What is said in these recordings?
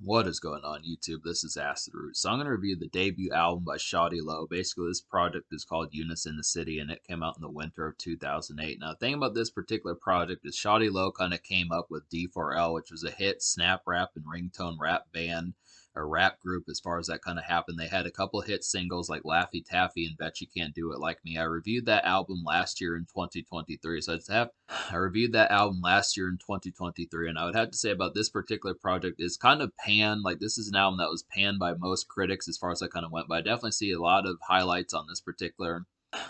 What is going on YouTube? This is Acid Root. So I'm going to review the debut album by Shawty Low. Basically, this project is called Eunice in the City, and it came out in the winter of 2008. Now, the thing about this particular project is Shawty Low kind of came up with D4L, which was a hit snap rap and ringtone rap band or rap group as far as that kind of happened. They had a couple hit singles like Laffy Taffy and Bet You Can't Do It Like Me. I reviewed that album last year in 2023. I reviewed that album last year in 2023, and I would have to say about this particular project is kind of panned. Like, this is an album that was panned by most critics as far as I kind of went, but I definitely see a lot of highlights on this particular.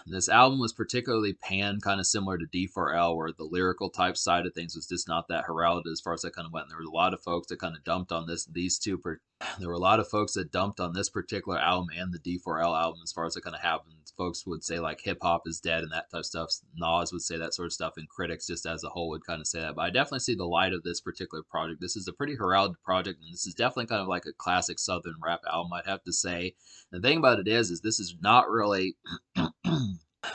This album was particularly panned, kind of similar to D4L, where the lyrical type side of things was just not that heralded as far as I kind of went. And there was a lot of folks that kind of dumped on there were a lot of folks that dumped on this particular album and the D4L album as far as it kind of happened. Folks would say like hip hop is dead and that type of stuff. Nas would say that sort of stuff, and critics just as a whole would kind of say that. But I definitely see the light of this particular project. This is a pretty heralded project, and this is definitely kind of like a classic Southern rap album, I'd have to say. The thing about it is this is not really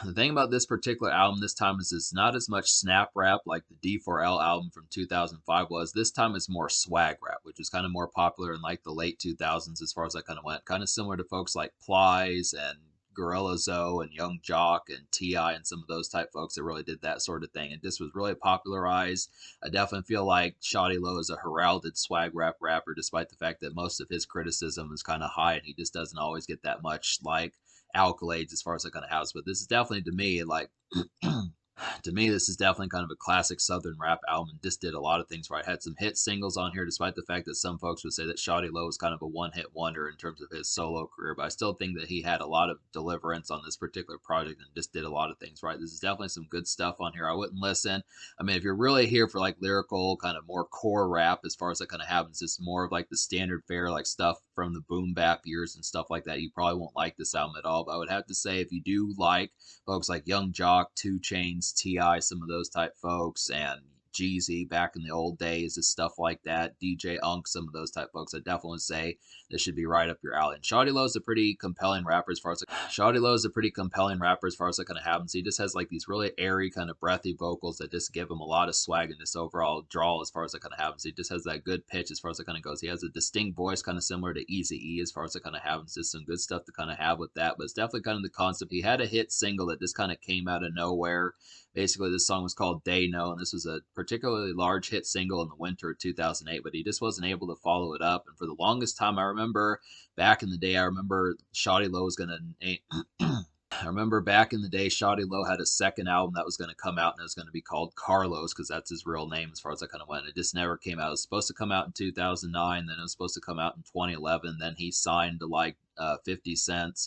the thing about this particular album this time is it's not as much snap rap like the D4L album from 2005 was. This time it's more swag rap, which was kind of more popular in like the late 2000s as far as I kind of went. Kind of similar to folks like Plies and Gorilla Zoe and Young Jock and T.I. and some of those type folks that really did that sort of thing. And this was really popularized. I definitely feel like Shawty Low is a heralded swag rap rapper, despite the fact that most of his criticism is kind of high and he just doesn't always get that much like accolades as far as I kind of house. But this is definitely to me like to me, this is definitely kind of a classic Southern rap album and just did a lot of things right. Had some hit singles on here, despite the fact that some folks would say that Shawty Low was kind of a one-hit wonder in terms of his solo career. But I still think that he had a lot of deliverance on this particular project and just did a lot of things right. This is definitely some good stuff on here. I wouldn't listen. I mean, if you're really here for like lyrical, kind of more core rap, as far as that kind of happens, just more of like the standard fare, like stuff from the boom bap years and stuff like that, you probably won't like this album at all. But I would have to say, if you do like folks like Young Jock, 2 Chains, T.I., some of those type folks, and Jeezy back in the old days and stuff like that, DJ Unk, some of those type folks, I definitely say this should be right up your alley. And Shawty Low is a pretty compelling rapper as far as Shawty Low is a pretty compelling rapper as far as that kind of happens. He just has like these really airy, kind of breathy vocals that just give him a lot of swag and this overall drawl as far as that kind of happens. He just has that good pitch as far as it kind of goes. He has a distinct voice, kind of similar to Easy E as far as it kind of happens. Just some good stuff to kind of have with that. But it's definitely kind of the concept. He had a hit single that just kind of came out of nowhere. Basically, this song was called Day No, and this was a particularly large hit single in the winter of 2008, but he just wasn't able to follow it up. And for the longest time, I remember back in the day, I remember Shawty Low was going to. I remember back in the day, Shawty Low had a second album that was going to come out, and it was going to be called Carlos, because that's his real name as far as I kind of went. It just never came out. It was supposed to come out in 2009, then it was supposed to come out in 2011. Then he signed to like 50 Cent.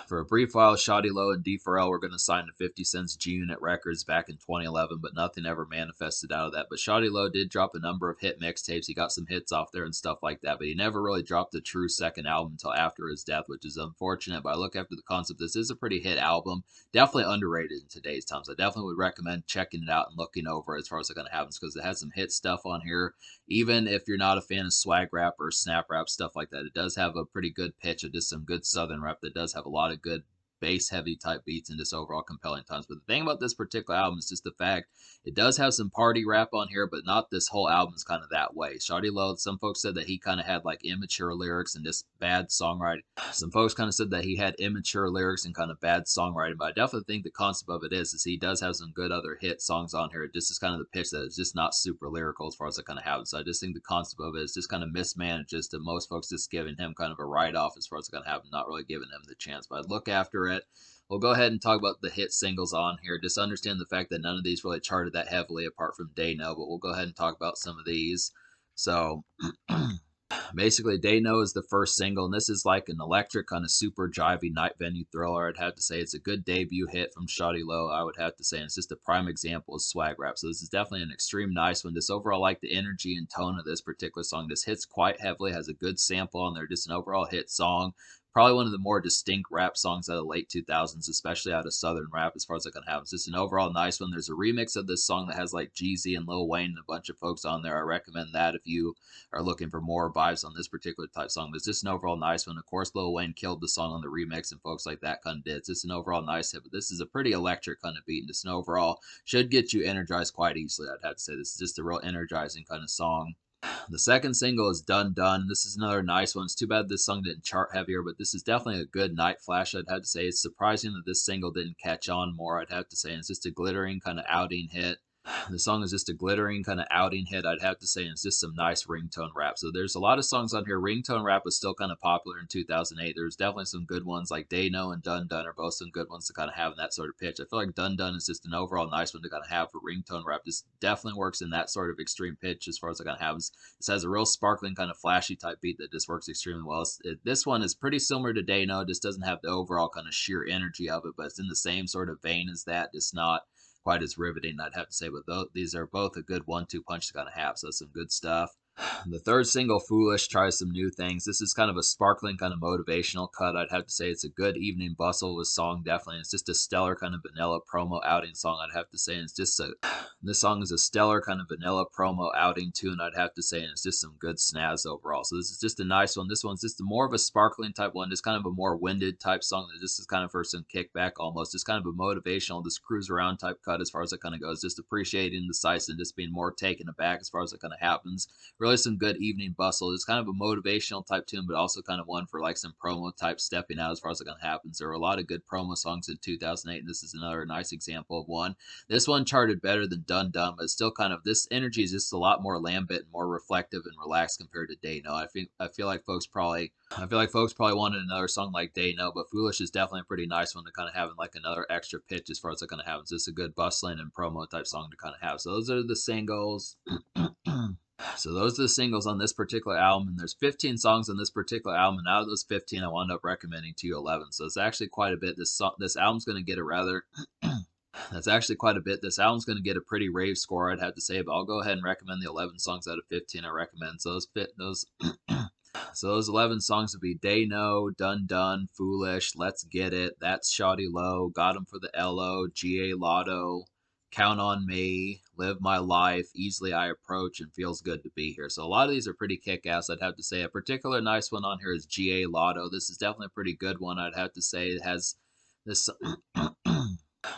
For a brief while, Shawty Low and D4L were going to sign to 50 Cent's G-Unit Records back in 2011, but nothing ever manifested out of that. But Shawty Low did drop a number of hit mixtapes. He got some hits off there and stuff like that, but he never really dropped a true second album until after his death, which is unfortunate. But I look after the concept, this is a pretty hit album. Definitely underrated in today's times. I definitely would recommend checking it out and looking over as far as it going to happen, because it has some hit stuff on here. Even if you're not a fan of swag rap or snap rap, stuff like that, it does have a pretty good pitch of just some good Southern rap that does have a lot of good bass heavy type beats and just overall compelling times. But the thing about this particular album is just the fact it does have some party rap on here, but not this whole album is kind of that way. Shawty Low, some folks said that he kind of had like immature lyrics and just bad songwriting. Some folks kind of said that he had immature lyrics and kind of bad songwriting, but I definitely think the concept of it is he does have some good other hit songs on here. It just is kind of the pitch that it's just not super lyrical as far as it kind of happens. So I just think the concept of it is just kind of mismanaged, just that most folks just giving him kind of a write-off as far as it's going to happen, not really giving him the chance. But I'd look after it. We'll go ahead and talk about the hit singles on here. Just understand the fact that none of these really charted that heavily apart from Day No, but we'll go ahead and talk about some of these. So basically, Day No is the first single, and this is like an electric, kind of super jivey night venue thriller. I'd have to say it's a good debut hit from Shawty Low, I would have to say, and it's just a prime example of swag rap. So this is definitely an extreme nice one. Just overall, like the energy and tone of this particular song. This hits quite heavily, has a good sample on there, just an overall hit song. Probably one of the more distinct rap songs out of the late 2000s, especially out of Southern rap as far as I can have. It's just an overall nice one. There's a remix of this song that has like Jeezy and Lil Wayne and a bunch of folks on there. I recommend that if you are looking for more vibes on this particular type song. But it's just an overall nice one. Of course, Lil Wayne killed the song on the remix and folks like that kind of did. It's just an overall nice hit. But this is a pretty electric kind of beat. And just an overall should get you energized quite easily. I'd have to say this is just a real energizing kind of song. The second single is Done Done. This is another nice one. It's too bad this song didn't chart heavier, but this is definitely a good night flash. I'd have to say it's surprising that this single didn't catch on more. I'd have to say, and it's just a glittering kind of outing hit. The song is just a glittering kind of outing hit, I'd have to say, and it's just some nice ringtone rap. So there's a lot of songs on here. Ringtone rap was still kind of popular in 2008. There's definitely some good ones, like Day No and Dun Dun are both some good ones to kind of have in that sort of pitch. I feel like Dun Dun is just an overall nice one to kind of have for ringtone rap. This definitely works in that sort of extreme pitch as far as I kind of have. This has a real sparkling kind of flashy type beat that just works extremely well. This one is pretty similar to Day No. It just doesn't have the overall kind of sheer energy of it, but it's in the same sort of vein as that. It's not quite as riveting, I'd have to say, but these are both a good 1-2 punch to kind of have. So some good stuff. The third single, Foolish, tries some new things. This is kind of a sparkling, kind of motivational cut. I'd have to say it's a good evening bustle with song, definitely. It's just a stellar kind of vanilla promo outing song, I'd have to say. And it's just this song is a stellar kind of vanilla promo outing tune, I'd have to say. And it's just some good snaz overall. So this is just a nice one. This one's just more of a sparkling type one, just kind of a more winded type song that just is kind of for some kickback almost. Just kind of a motivational, just cruise around type cut as far as it kind of goes. Just appreciating the sights and just being more taken aback as far as it kind of happens. Really some good evening bustle. It's kind of a motivational type tune, but also kind of one for like some promo type stepping out as far as it kind of happens. There were a lot of good promo songs in 2008, and this is another nice example of one. This one charted better than Dun Dun, but still kind of, this energy is just a lot more lambent and more reflective and relaxed compared to Day No. I feel like folks probably wanted another song like Day No, but Foolish is definitely a pretty nice one to kind of have in like another extra pitch as far as it kind of happens. It's just a good bustling and promo type song to kind of have. So those are the singles. So those are the singles on this particular album, and there's 15 songs on this particular album, and out of those 15, I wound up recommending to you 11. So it's actually quite a bit. This album's going to get a rather that's actually quite a bit. This album's going to get a pretty rave score, I'd have to say, but I'll go ahead and recommend the 11 songs out of 15 I recommend. So those 11 songs would be Day No, Dun Dun, Foolish, Let's Get It, That's Shawty Low, Got 'Em for the LO, GA Lotto, Count on Me, Live My Life, Easily I Approach, and Feels Good to Be Here. So a lot of these are pretty kick-ass, I'd have to say. A particular nice one on here is GA Lotto. This is definitely a pretty good one, I'd have to say. It has this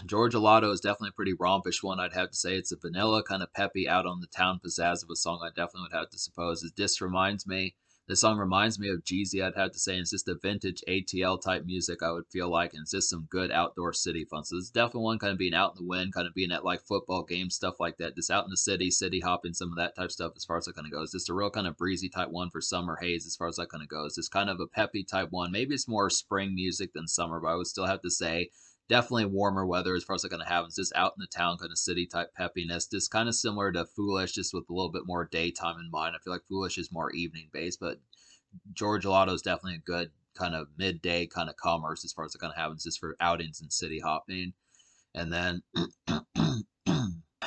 Georgia Lotto is definitely a pretty rompish one, I'd have to say. It's a vanilla, kind of peppy, out on the town pizzazz of a song I definitely would have to suppose. This song reminds me of Jeezy, I'd have to say. And it's just a vintage ATL type music, I would feel like. And it's just some good outdoor city fun. So it's definitely one kind of being out in the wind, kind of being at like football games, stuff like that. Just out in the city hopping, some of that type stuff as far as that kind of goes. Just a real kind of breezy type one for summer haze as far as that kind of goes. It's kind of a peppy type one. Maybe it's more spring music than summer, but I would still have to say definitely warmer weather as far as I'm going to have. It's just out in the town kind of city type peppiness, just kind of similar to Foolish, just with a little bit more daytime in mind. I feel like Foolish is more evening based, but George Lotto is definitely a good kind of midday kind of commerce as far as it kind of happens, just for outings and city hopping. And then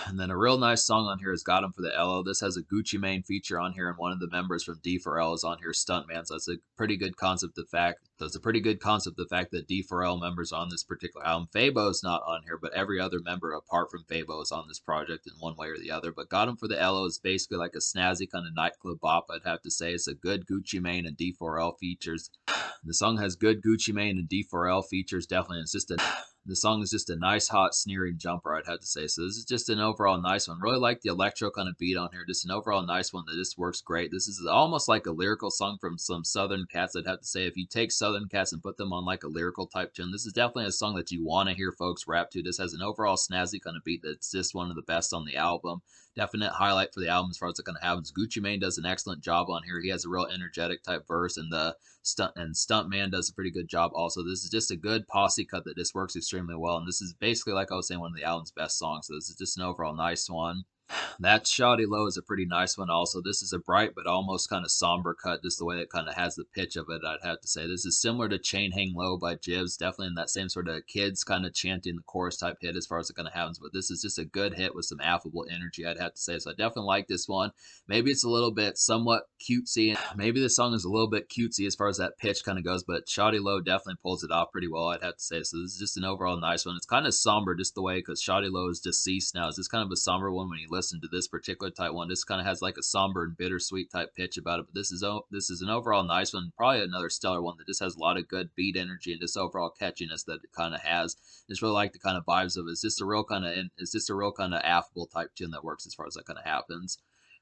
and then a real nice song on here is Got 'Em for the LO. This has a Gucci Mane feature on here, and one of the members from D4L is on here, Stuntman. So that's a pretty good concept. The fact that D4L members are on this particular album. Fabo's not on here, but every other member apart from Fabo is on this project in one way or the other. But Got 'Em for the LO is basically like a snazzy kind of nightclub bop, I'd have to say. It's a good Gucci Mane and D4L features. The song has good Gucci Mane and D4L features, definitely. The song is just a nice, hot, sneering jumper, I'd have to say. So this is just an overall nice one. Really like the electro kind of beat on here. Just an overall nice one that just works great. This is almost like a lyrical song from some Southern cats, I'd have to say. If you take Southern cats and put them on like a lyrical type tune, this is definitely a song that you want to hear folks rap to. This has an overall snazzy kind of beat that's just one of the best on the album. Definite highlight for the album as far as it kind of happens. Gucci Mane does an excellent job on here. He has a real energetic type verse, and Stuntman does a pretty good job also. This is just a good posse cut that just works extremely well, and this is basically, like I was saying, one of the album's best songs. So this is just an overall nice one. That Shawty Low is a pretty nice one also. This is a bright but almost kind of somber cut, just the way it kind of has the pitch of it, I'd have to say. This is similar to Chain Hang Low by Jibs, definitely in that same sort of kids kind of chanting the chorus type hit as far as it kind of happens, but this is just a good hit with some affable energy, I'd have to say. So I definitely like this one. Maybe it's a little bit somewhat cutesy, and maybe the song is a little bit cutesy as far as that pitch kind of goes, but Shawty Low definitely pulls it off pretty well, I'd have to say. So this is just an overall nice one. It's kind of somber just the way, because Shawty Low is deceased now. It's just kind of a somber one when you listen to this particular type one. This kind of has like a somber and bittersweet type pitch about it, but this is an overall nice one, probably another stellar one that just has a lot of good beat energy and just overall catchiness that it kind of has. Just really like the kind of vibes of it. It's just a real kind of affable type tune that works as far as that kind of happens.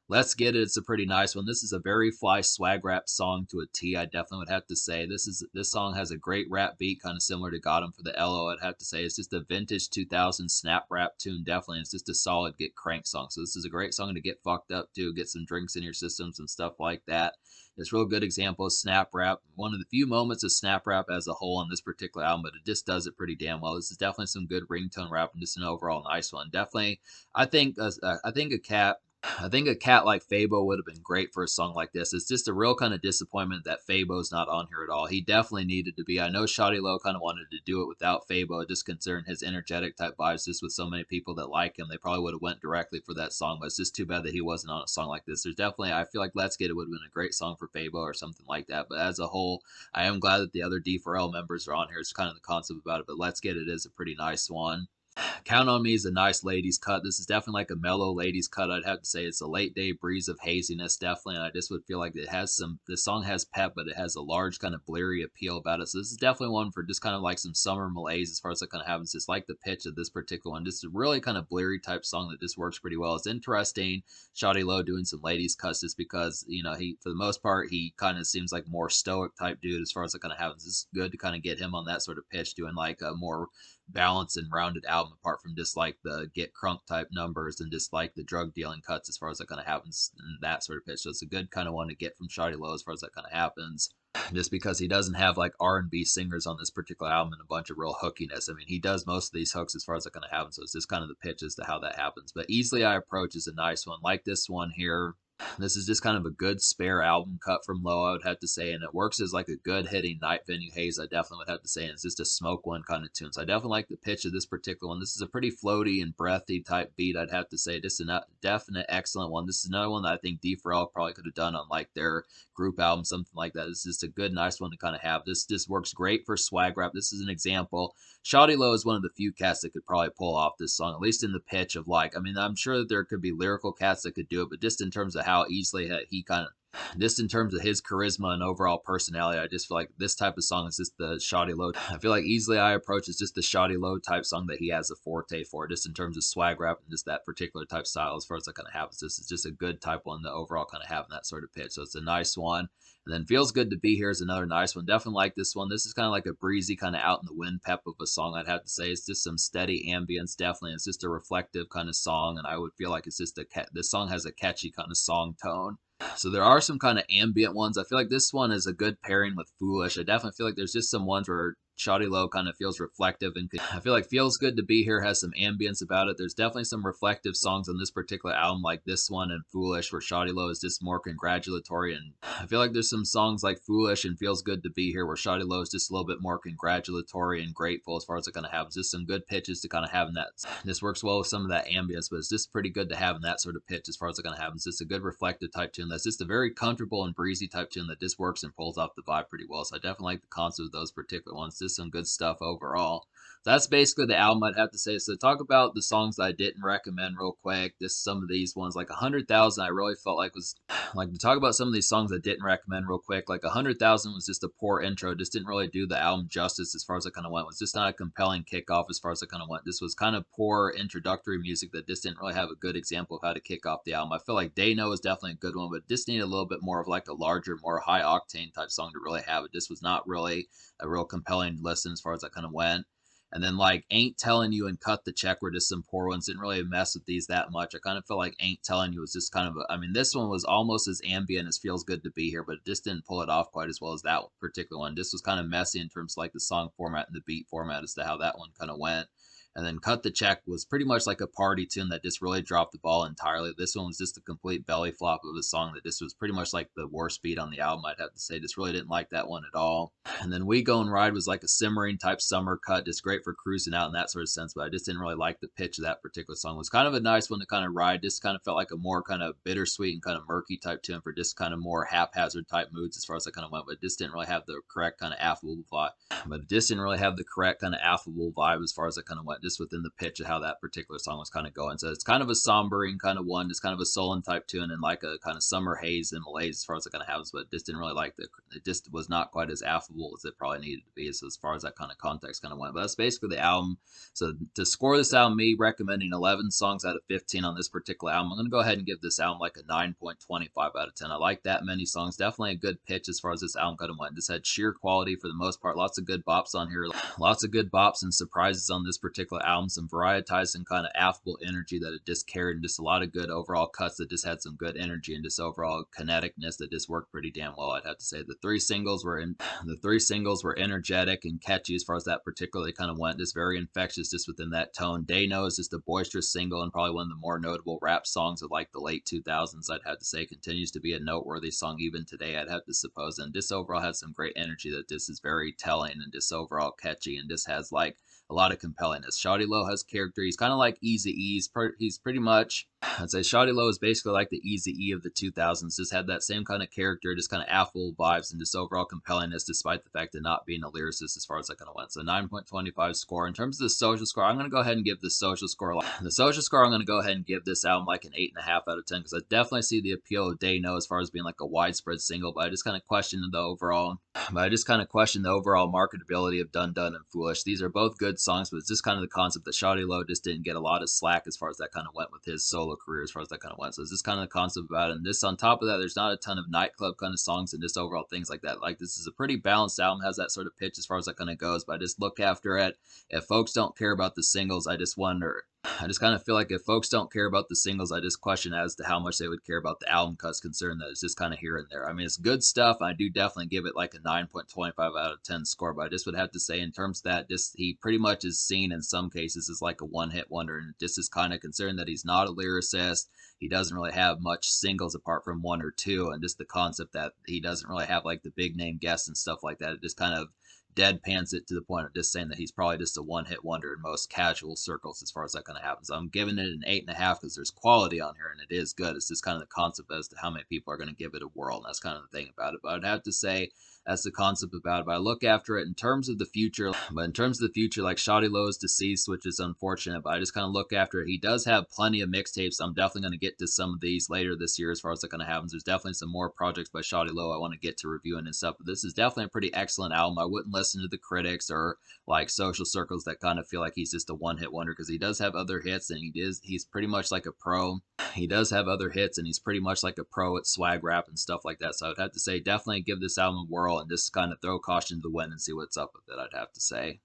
Let's Get It. It's a pretty nice one. This is a very fly swag rap song to a T. I definitely would have to say this song has a great rap beat, kind of similar to Got 'Em for the LO. I'd have to say it's just a vintage 2000 snap rap tune. Definitely, it's just a solid get crank song. So this is a great song to get fucked up to, get some drinks in your systems and stuff like that. It's a real good example of snap rap. One of the few moments of snap rap as a whole on this particular album, but it just does it pretty damn well. This is definitely some good ringtone rap and just an overall nice one. Definitely, I think I think a cat like Fabo would have been great for a song like this. It's just a real kind of disappointment that Fabo's not on here at all. He definitely needed to be. I know Shawty Low kind of wanted to do it without Fabo, just considering his energetic type vibes, just with so many people that like him. They probably would have went directly for that song, but it's just too bad that he wasn't on a song like this. There's definitely, I feel like Let's Get It would have been a great song for Fabo or something like that. But as a whole, I am glad that the other D4L members are on here. It's kind of the concept about it, but Let's Get It is a pretty nice one. Count on Me is a nice ladies cut. This is definitely like a mellow ladies cut. I'd have to say it's a late day breeze of haziness, definitely. And I just would feel like it has some, the song has pep, but it has a large kind of bleary appeal about it. So this is definitely one for just kind of like some summer malaise as far as it kind of happens. Just like the pitch of this particular one, just a really kind of bleary type song that just works pretty well. It's interesting. Shawty Low doing some ladies cuts just because, you know, he, for the most part, he kind of seems like more stoic type dude as far as it kind of happens. It's good to kind of get him on that sort of pitch, doing like a more balanced and rounded album apart from just like the get crunk type numbers and just like the drug dealing cuts as far as that kind of happens in that sort of pitch. So it's a good kind of one to get from Shawty Low as far as that kind of happens. Just because he doesn't have like R&B singers on this particular album and a bunch of real hookiness. I mean, he does most of these hooks as far as that kind of happens. So it's just kind of the pitch as to how that happens. But Easily I Approach is a nice one. Like this one here, this is just kind of a good spare album cut from Low, I would have to say, and it works as like a good hitting night venue haze, I definitely would have to say, and it's just a smoke one kind of tune. So I definitely like the pitch of this particular one. This is a pretty floaty and breathy type beat, I'd have to say. Just a definite excellent one. This is another one that I think D4L probably could have done on like their group album, something like that. It's just a good, nice one to kind of have. This just works great for swag rap. This is an example. Shawty Low is one of the few cats that could probably pull off this song, at least in the pitch of like, I mean, I'm sure that there could be lyrical cats that could do it, but just in terms of how easily he kind of, just in terms of his charisma and overall personality, I just feel like this type of song is just the Shawty Low. I feel like Easily I Approach is just the Shawty Low type song that he has a forte for, just in terms of swag rap and just that particular type style as far as that kind of happens. This is just a good type one to overall kind of having that sort of pitch. So it's a nice one. And then Feels Good to Be Here is another nice one. Definitely like this one. This is kind of like a breezy, kind of out in the wind pep of a song, I'd have to say. It's just some steady ambience, definitely. It's just a reflective kind of song, and I would feel like it's just this song has a catchy kind of song tone. So there are some kind of ambient ones. I feel like this one is a good pairing with Foolish. I definitely feel like there's just some ones where Shawty Low kind of feels reflective, and I feel like Feels Good to Be Here has some ambience about it. There's definitely some reflective songs on this particular album, like this one and Foolish, where Shawty Low is just more congratulatory, and I feel like there's some songs like Foolish and Feels Good to Be Here where Shawty Low is just a little bit more congratulatory and grateful as far as it kind of happens. Just some good pitches to kind of have in that. This works well with some of that ambience, but it's just pretty good to have in that sort of pitch as far as it kind of happens. Just a good reflective type tune that's just a very comfortable and breezy type tune that just works and pulls off the vibe pretty well. So I definitely like the concept of those particular ones. Just some good stuff overall. That's basically the album, I'd have to say. So talk about the songs that I didn't recommend real quick. Just some of these ones, like 100,000 I really felt like was, like, to talk about some of these songs I didn't recommend real quick. Like 100,000 was just a poor intro, just didn't really do the album justice as far as it kind of went. It was just not a compelling kickoff as far as it kind of went. This was kind of poor introductory music that just didn't really have a good example of how to kick off the album. I feel like Day No is definitely a good one, but just needed a little bit more of like a larger, more high octane type song to really have it. Just was not really a real compelling listen as far as that kind of went. And then like Ain't Telling You and Cut the Check were just some poor ones. Didn't really mess with these that much. I kind of feel like Ain't Telling You was just kind of I mean, this one was almost as ambient as Feels Good to Be Here, but it just didn't pull it off quite as well as that particular one. This was kind of messy in terms of like the song format and the beat format as to how that one kind of went. And then Cut the Check was pretty much like a party tune that just really dropped the ball entirely. This one was just a complete belly flop of a song that just was pretty much like the worst beat on the album, I'd have to say. Just really didn't like that one at all. And then We Go and Ride was like a simmering type summer cut, just great for cruising out in that sort of sense, but I just didn't really like the pitch of that particular song. It was kind of a nice one to kind of ride, just kind of felt like a more kind of bittersweet and kind of murky type tune for just kind of more haphazard type moods as far as I kind of went, but it just didn't really have the correct kind of affable vibe. But it just didn't really have the correct kind of affable vibe as far as it kind of went. just within the pitch of how that particular song was kind of going. So it's kind of a sombering kind of one, just kind of a sullen type tune, and like a kind of summer haze and malaise as far as it kind of has, but just didn't really like it just was not quite as affable as it probably needed to be. So as far as that kind of context kind of went, but that's basically the album. So to score this album, me recommending 11 songs out of 15 on this particular album, I'm going to go ahead and give this album like a 9.25 out of 10. I like that many songs. Definitely a good pitch as far as this album kind of went. This had sheer quality for the most part. Lots of good bops on here. Lots of good bops and surprises on this particular album. Some varietized and kind of affable energy that it just carried, and just a lot of good overall cuts that just had some good energy and just overall kineticness that just worked pretty damn well. I'd have to say the three singles were energetic and catchy as far as that particularly kind of went. Just very infectious just within that tone. Day No is just a boisterous single and probably one of the more notable rap songs of like the late 2000s. I'd have to say continues to be a noteworthy song even today, I'd have to suppose, and just overall has some great energy that just is very telling and just overall catchy and just has like a lot of compellingness. Shawty Lo has character. He's kind of like Eazy-E. He's pretty much, I'd say Shawty Lo is basically like the Eazy-E of the 2000s. Just had that same kind of character, just kind of affable vibes and just overall compellingness despite the fact of not being a lyricist as far as that kind of went. So 9.25 score. In terms of the social score, I'm going to go ahead and give the social score. The social score, I'm going to go ahead and give this album like an 8.5 out of 10 because I definitely see the appeal of Day No as far as being like a widespread single, but I just kind of question the overall marketability of Dun Dun and Foolish. These are both good songs, but it's just kind of the concept that Shawty Lo just didn't get a lot of slack as far as that kind of went with his solo career, as far as that kind of went. So it's just kind of the concept about it. And this, on top of that, there's not a ton of nightclub kind of songs and just overall things like that. Like, this is a pretty balanced album, has that sort of pitch as far as that kind of goes, but I just look after it. If folks don't care about the singles, I just wonder. I just kind of feel like if folks don't care about the singles, I just question as to how much they would care about the album cuts, considering that it's just kind of here and there. I mean, it's good stuff. I do definitely give it like a 9.25 out of 10 score, but I just would have to say in terms of that, just he pretty much is seen in some cases as like a one-hit wonder, and just is kind of considering that he's not a lyricist. He doesn't really have much singles apart from one or two, and just the concept that he doesn't really have like the big name guests and stuff like that. It just kind of deadpans it to the point of just saying that he's probably just a one-hit wonder in most casual circles as far as that kind of happens. I'm giving it an 8.5 because there's quality on here and it is good. It's just kind of the concept as to how many people are going to give it a whirl, and that's kind of the thing about it. But I'd have to say that's the concept about it. But I look after it in terms of the future. But in terms of the future, like Shawty Lo is deceased, which is unfortunate, but I just kind of look after it. He does have plenty of mixtapes. I'm definitely going to get to some of these later this year as far as that kind of happens. There's definitely some more projects by Shawty Lo I want to get to reviewing and stuff. But this is definitely a pretty excellent album. I wouldn't listen to the critics or like social circles that kind of feel like he's just a one-hit wonder, because he does have other hits and he's pretty much like a pro. He does have other hits and he's pretty much like a pro at swag rap and stuff like that. So I'd have to say definitely give this album a whirl and just kind of throw caution to the wind and see what's up with it, I'd have to say.